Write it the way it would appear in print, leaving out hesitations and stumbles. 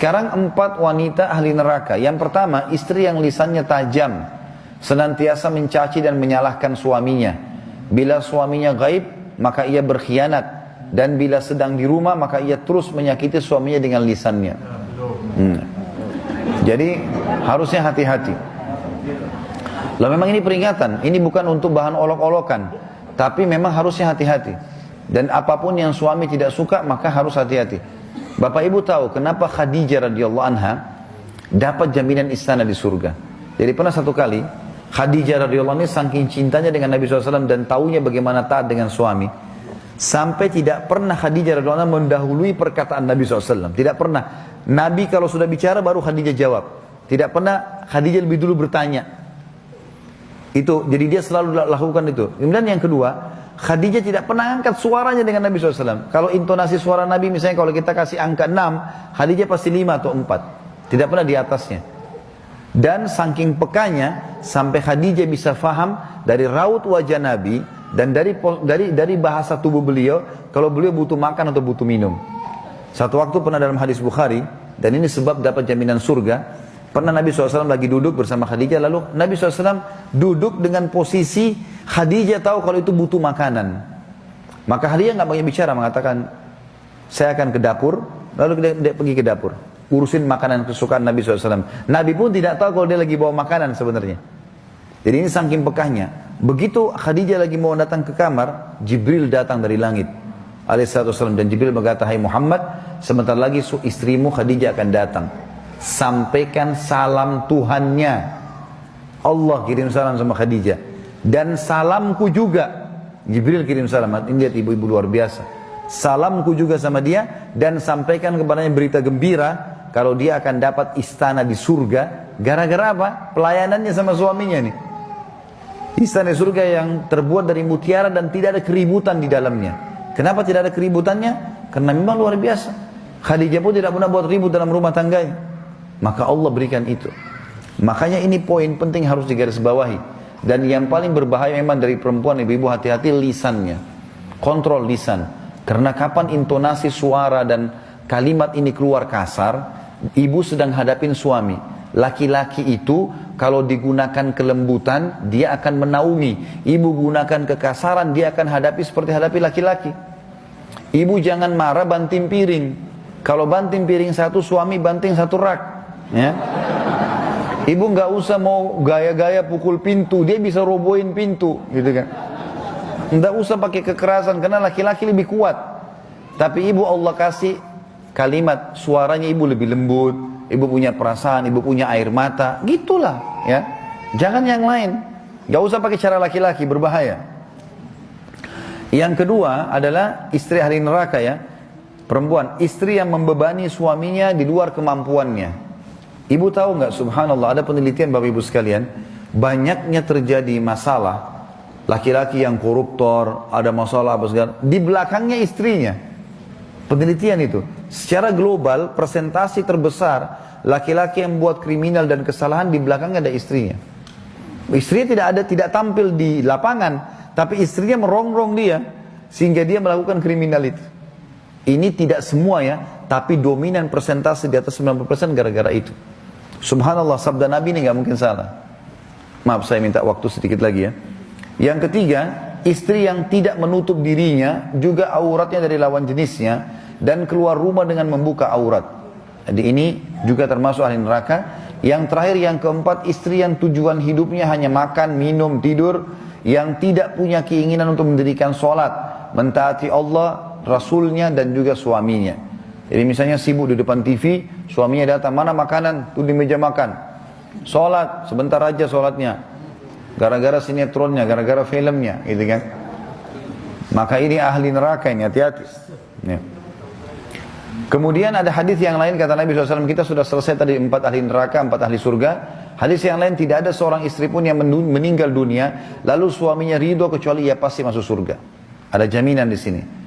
Sekarang 4 wanita ahli neraka. Yang pertama, istri yang lisannya tajam, senantiasa mencaci dan menyalahkan suaminya. Bila suaminya gaib, maka ia berkhianat. Dan bila sedang di rumah, maka ia terus menyakiti suaminya dengan lisannya. Jadi harusnya hati-hati. Lalu memang ini peringatan, ini bukan untuk bahan olok-olokan, tapi memang harusnya hati-hati. Dan apapun yang suami tidak suka, maka harus hati-hati. Bapak Ibu tahu kenapa Khadijah radhiyallahu anha dapat jaminan istana di surga. Jadi pernah satu kali Khadijah radhiyallahu anha saking cintanya dengan Nabi SAW dan taunya bagaimana taat dengan suami, sampai tidak pernah Khadijah radhiyallahu anha mendahului perkataan Nabi SAW. Tidak pernah. Nabi kalau sudah bicara baru Khadijah jawab. Tidak pernah Khadijah lebih dulu bertanya. Itu, jadi dia selalu lakukan itu. Kemudian yang kedua, Khadijah tidak pernah angkat suaranya dengan Nabi SAW. Kalau intonasi suara Nabi misalnya kalau kita kasih angka 6, Khadijah pasti 5 atau 4. Tidak pernah di atasnya. Dan saking pekanya sampai Khadijah bisa faham dari raut wajah Nabi dan dari bahasa tubuh beliau kalau beliau butuh makan atau butuh minum. Satu waktu pernah dalam hadis Bukhari, dan ini sebab dapat jaminan surga. Pernah Nabi SAW lagi duduk bersama Khadijah, lalu Nabi SAW duduk dengan posisi Khadijah tahu kalau itu butuh makanan. Maka Khadijah nggak banyak bicara, mengatakan saya akan ke dapur. Lalu dia pergi ke dapur, urusin makanan kesukaan Nabi SAW. Nabi pun tidak tahu kalau dia lagi bawa makanan sebenarnya. Jadi ini saking pekahnya. Begitu Khadijah lagi mau datang ke kamar, Jibril datang dari langit alaihissalam, dan Jibril berkata, hai Muhammad, sebentar lagi istrimu Khadijah akan datang. Sampaikan salam Tuhannya. Allah kirim salam sama Khadijah. Dan salamku juga. Jibril kirim salam. Ini lihat ibu-ibu luar biasa. Salamku juga sama dia. Dan sampaikan kepadanya berita gembira. Kalau dia akan dapat istana di surga. Gara-gara apa? Pelayanannya sama suaminya nih. Istana surga yang terbuat dari mutiara dan tidak ada keributan di dalamnya. Kenapa tidak ada keributannya? Karena memang luar biasa. Khadijah pun tidak pernah buat ribut dalam rumah tangganya. Maka Allah berikan itu. Makanya ini poin penting harus digarisbawahi. Dan yang paling berbahaya memang dari perempuan, ibu-ibu hati-hati lisannya. Kontrol lisan. Karena kapan intonasi suara dan kalimat ini keluar kasar, ibu sedang hadapin suami. Laki-laki itu kalau digunakan kelembutan, dia akan menaungi. Ibu gunakan kekasaran, dia akan hadapi seperti hadapi laki-laki. Ibu jangan marah banting piring. Kalau banting piring satu, suami banting satu rak. Ya. Ibu nggak usah mau gaya-gaya pukul pintu, dia bisa robohin pintu, gitu kan. Nggak usah pakai kekerasan karena laki-laki lebih kuat. Tapi ibu Allah kasih kalimat, suaranya ibu lebih lembut, ibu punya perasaan, ibu punya air mata, gitulah, ya. Jangan yang lain. Nggak usah pakai cara laki-laki, berbahaya. Yang kedua adalah istri ahli neraka, ya. Perempuan, istri yang membebani suaminya di luar kemampuannya. Ibu tahu nggak, subhanallah, ada penelitian Bapak Ibu sekalian, banyaknya terjadi masalah, laki-laki yang koruptor, ada masalah apa segala, di belakangnya istrinya. Penelitian itu, secara global, presentasi terbesar, laki-laki yang buat kriminal dan kesalahan di belakangnya ada istrinya. Istrinya tidak tampil di lapangan, tapi istrinya merongrong dia, sehingga dia melakukan kriminal itu. Ini tidak semua ya, tapi dominan persentase di atas 90% gara-gara itu. Subhanallah, sabda Nabi ini nggak mungkin salah. Maaf, saya minta waktu sedikit lagi ya. Yang ketiga, istri yang tidak menutup dirinya, juga auratnya dari lawan jenisnya, dan keluar rumah dengan membuka aurat. Jadi ini juga termasuk ahli neraka. Yang terakhir, yang keempat, istri yang tujuan hidupnya hanya makan, minum, tidur, yang tidak punya keinginan untuk mendirikan sholat, mentaati Allah, Rasulnya, dan juga suaminya. Jadi misalnya sibuk di depan TV, suaminya datang, mana makanan? Tuh di meja makan. Sholat, sebentar aja sholatnya. Gara-gara sinetronnya, gara-gara filmnya, gitu kan. Maka ini ahli neraka ini, hati-hati. Ya. Kemudian ada hadis yang lain, kata Nabi SAW, kita sudah selesai tadi 4 ahli neraka, 4 ahli surga. Hadis yang lain, tidak ada seorang istri pun yang meninggal dunia, lalu suaminya ridho kecuali ia pasti masuk surga. Ada jaminan di sini.